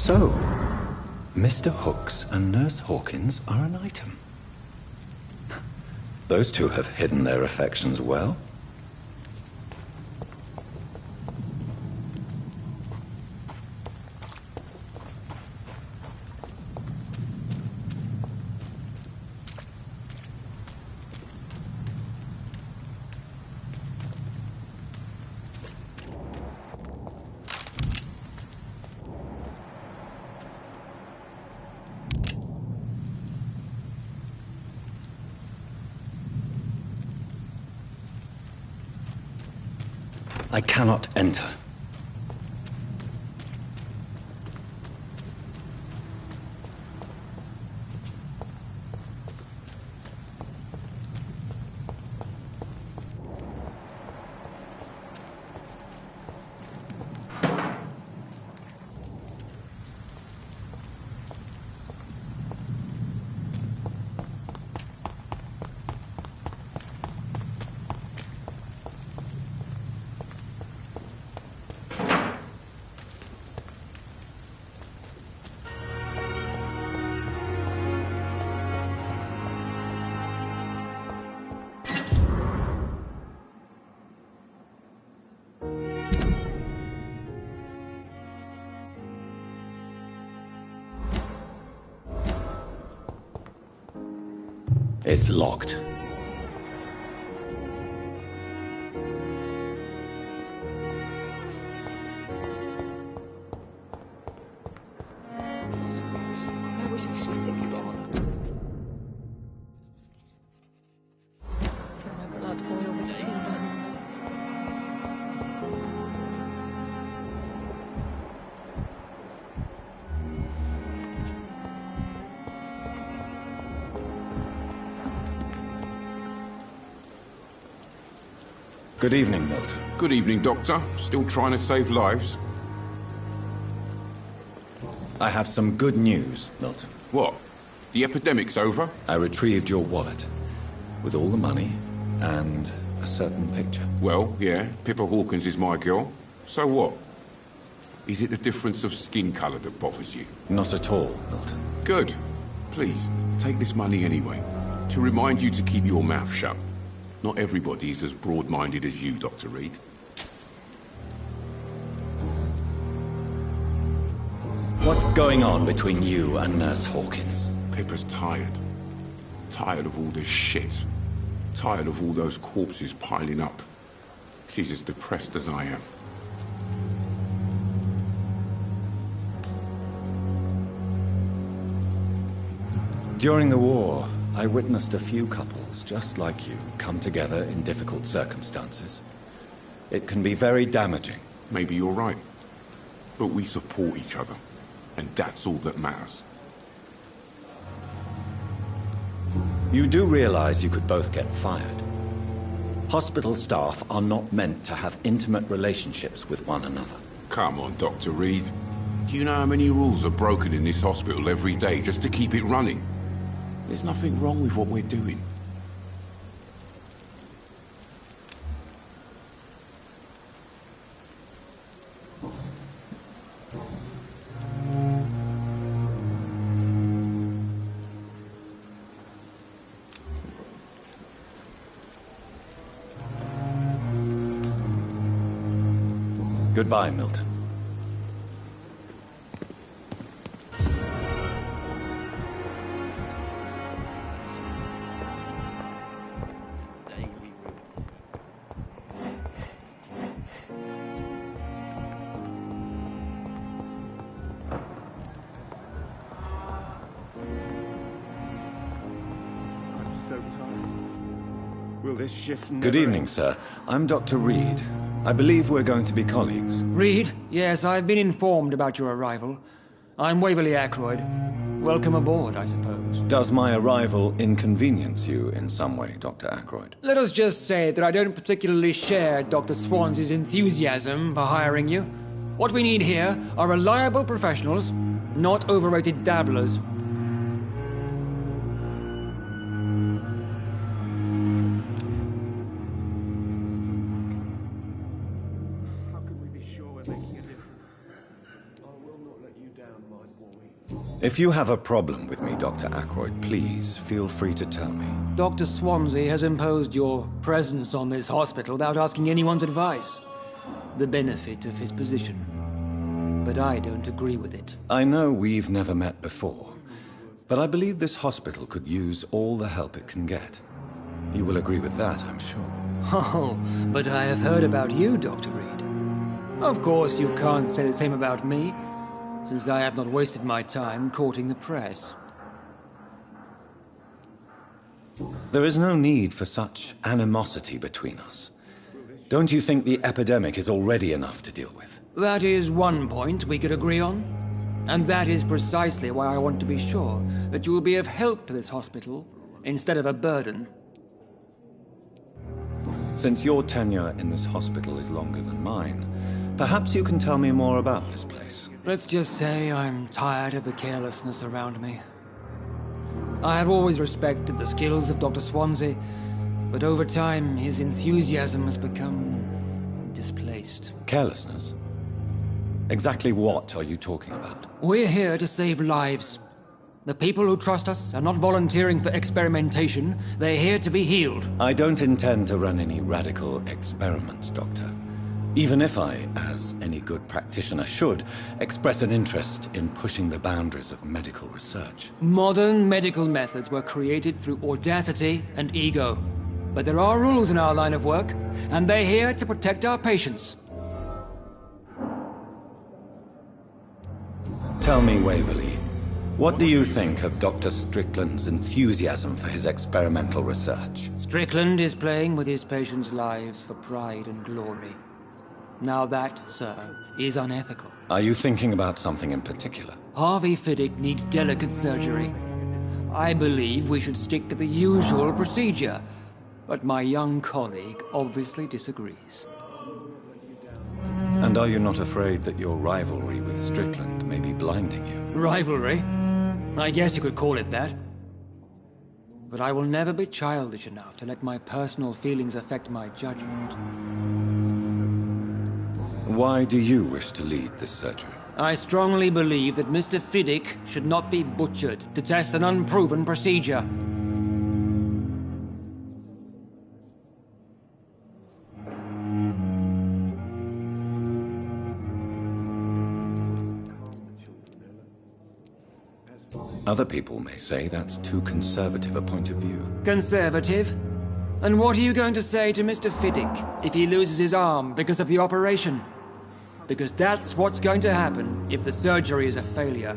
So, Mr. Hooks and Nurse Hawkins are an item. Those two have hidden their affections well. I cannot enter. It's locked. I wish I should take it on. Feel my blood boil with fever. Good evening, Milton. Good evening, Doctor. Still trying to save lives? I have some good news, Milton. What? The epidemic's over? I retrieved your wallet, with all the money and a certain picture. Well, yeah, Pippa Hawkins is my girl. So what? Is it the difference of skin colour that bothers you? Not at all, Milton. Good. Please, take this money anyway. To remind you to keep your mouth shut. Not everybody is as broad-minded as you, Dr. Reed. What's going on between you and Nurse Hawkins? Pippa's tired. Tired of all this shit. Tired of all those corpses piling up. She's as depressed as I am. During the war, I witnessed a few couples, just like you, come together in difficult circumstances. It can be very damaging. Maybe you're right. But we support each other. And that's all that matters. You do realize you could both get fired. Hospital staff are not meant to have intimate relationships with one another. Come on, Dr. Reed. Do you know how many rules are broken in this hospital every day just to keep it running? There's nothing wrong with what we're doing. Goodbye, Milton. Will this shift never Good evening, end? sir. I'm Dr. Reed. I believe we're going to be colleagues. Reed? Yes, I've been informed about your arrival. I'm Waverly Ackroyd. Welcome aboard, I suppose. Does my arrival inconvenience you in some way, Dr. Ackroyd? Let us just say that I don't particularly share Dr. Swans's enthusiasm for hiring you. What we need here are reliable professionals, not overrated dabblers. How can we be sure we're making a difference? I will not let you down, my If you have a problem with me, Dr. Ackroyd, please feel free to tell me. Dr. Swansea has imposed your presence on this hospital without asking anyone's advice. The benefit of his position. But I don't agree with it. I know we've never met before, but I believe this hospital could use all the help it can get. You will agree with that, I'm sure. Oh, but I have heard about you, Dr. Reed. Of course, you can't say the same about me, since I have not wasted my time courting the press. There is no need for such animosity between us. Don't you think the epidemic is already enough to deal with? That is one point we could agree on. And that is precisely why I want to be sure that you will be of help to this hospital, instead of a burden. Since your tenure in this hospital is longer than mine, perhaps you can tell me more about this place. Let's just say I'm tired of the carelessness around me. I have always respected the skills of Dr. Swansea, but over time his enthusiasm has become displaced. Carelessness? Exactly what are you talking about? We're here to save lives. The people who trust us are not volunteering for experimentation. They're here to be healed. I don't intend to run any radical experiments, Doctor. Even if I, as any good practitioner should, express an interest in pushing the boundaries of medical research. Modern medical methods were created through audacity and ego. But there are rules in our line of work, and they're here to protect our patients. Tell me, Waverly, what do you think of Dr. Strickland's enthusiasm for his experimental research? Strickland is playing with his patients' lives for pride and glory. Now that, sir, is unethical. Are you thinking about something in particular? Harvey Fiddick needs delicate surgery. I believe we should stick to the usual procedure, but my young colleague obviously disagrees. And are you not afraid that your rivalry with Strickland may be blinding you? Rivalry? I guess you could call it that. But I will never be childish enough to let my personal feelings affect my judgment. Why do you wish to lead this surgery? I strongly believe that Mr. Fiddick should not be butchered to test an unproven procedure. Other people may say that's too conservative a point of view. Conservative? And what are you going to say to Mr. Fiddick if he loses his arm because of the operation? Because that's what's going to happen if the surgery is a failure.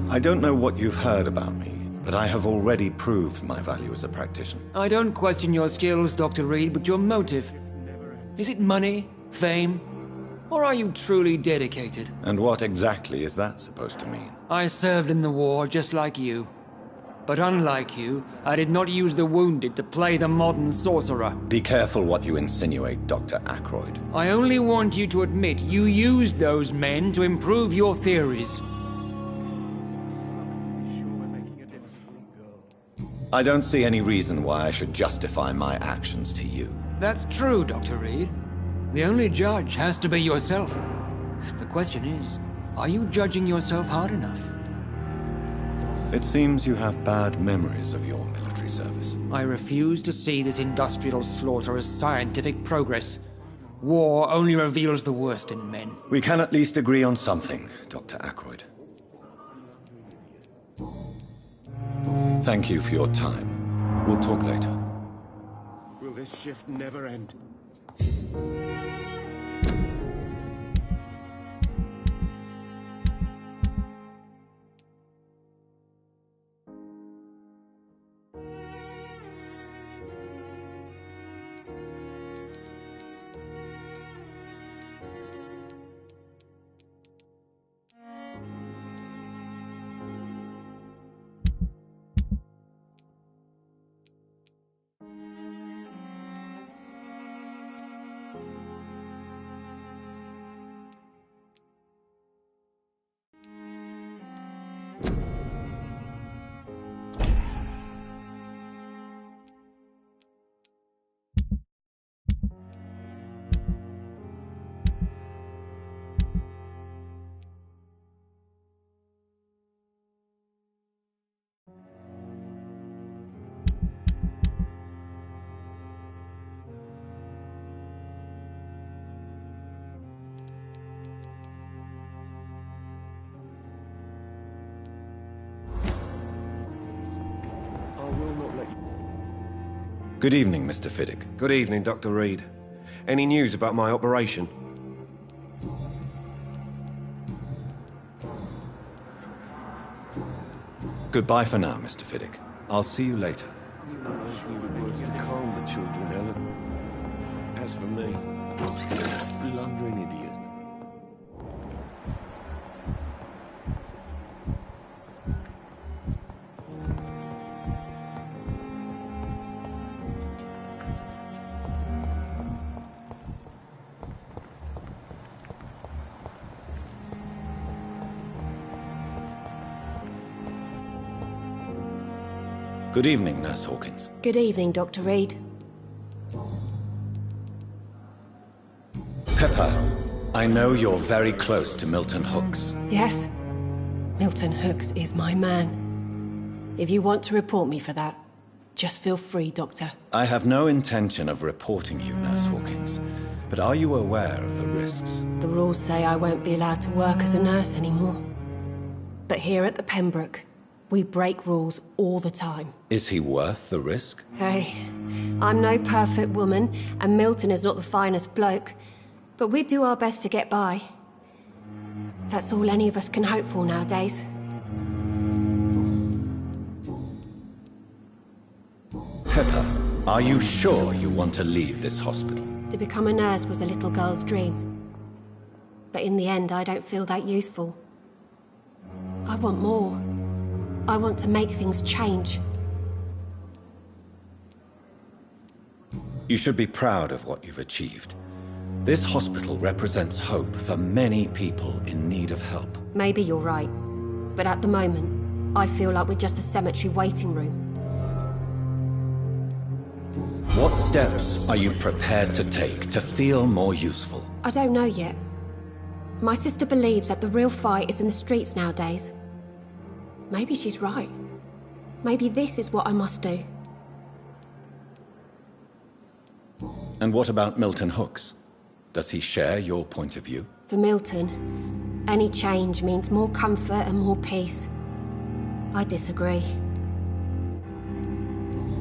I don't know what you've heard about me, but I have already proved my value as a practitioner. I don't question your skills, Dr. Reed, but your motive. Is it money? Fame? Or are you truly dedicated? And what exactly is that supposed to mean? I served in the war just like you. But unlike you, I did not use the wounded to play the modern sorcerer. Be careful what you insinuate, Dr. Ackroyd. I only want you to admit you used those men to improve your theories. I don't see any reason why I should justify my actions to you. That's true, Dr. Reed. The only judge has to be yourself. The question is, are you judging yourself hard enough? It seems you have bad memories of your military service. I refuse to see this industrial slaughter as scientific progress. War only reveals the worst in men. We can at least agree on something, Dr. Ackroyd. Thank you for your time. We'll talk later. Will this shift never end? Good evening, Mr. Fiddick. Good evening, Dr. Reed. Any news about my operation? Goodbye for now, Mr. Fiddick. I'll see you later. To calm the children, Helen. As for me, blundering idiot. Good evening, Nurse Hawkins. Good evening, Dr. Reed. Pepper, I know you're very close to Milton Hooks. Yes? Milton Hooks is my man. If you want to report me for that, just feel free, Doctor. I have no intention of reporting you, Nurse Hawkins. But are you aware of the risks? The rules say I won't be allowed to work as a nurse anymore. But here at the Pembroke, we break rules all the time. Is he worth the risk? Hey, I'm no perfect woman, and Milton is not the finest bloke, but we do our best to get by. That's all any of us can hope for nowadays. Pepper, are you sure you want to leave this hospital? To become a nurse was a little girl's dream. But in the end, I don't feel that useful. I want more. I want to make things change. You should be proud of what you've achieved. This hospital represents hope for many people in need of help. Maybe you're right. But at the moment, I feel like we're just a cemetery waiting room. What steps are you prepared to take to feel more useful? I don't know yet. My sister believes that the real fight is in the streets nowadays. Maybe she's right. Maybe this is what I must do. And what about Milton Hooks? Does he share your point of view? For Milton, any change means more comfort and more peace. I disagree.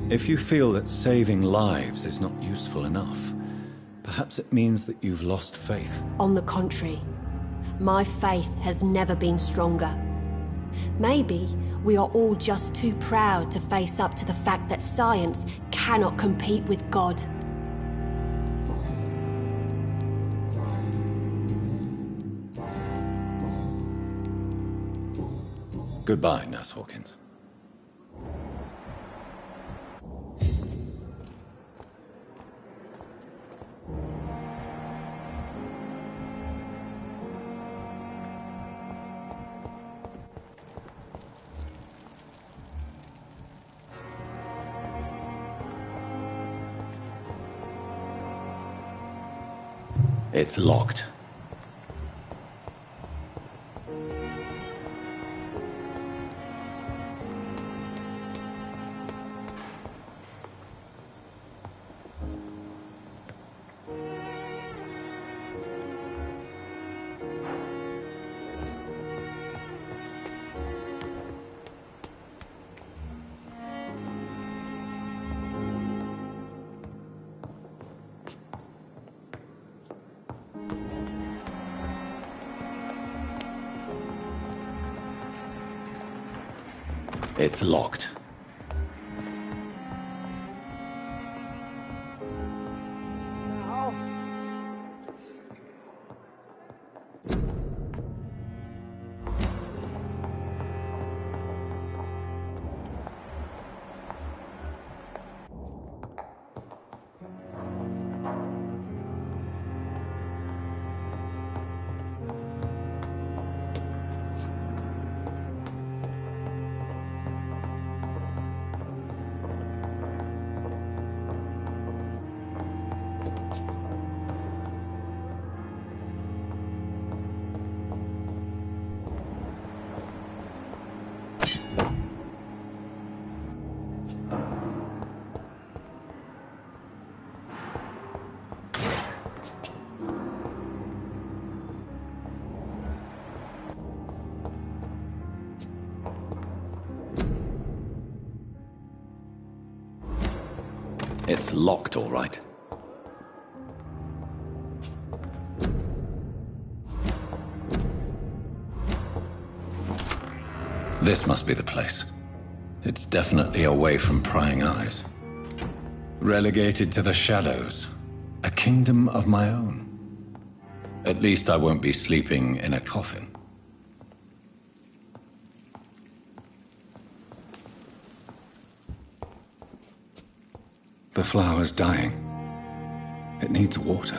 If you feel that saving lives is not useful enough, perhaps it means that you've lost faith. On the contrary, my faith has never been stronger. Maybe we are all just too proud to face up to the fact that science cannot compete with God. Goodbye, Nurse Hawkins. It's locked. It's locked. It's locked, all right. This must be the place. It's definitely away from prying eyes. Relegated to the shadows. A kingdom of my own. At least I won't be sleeping in a coffin. The flower's dying. It needs water.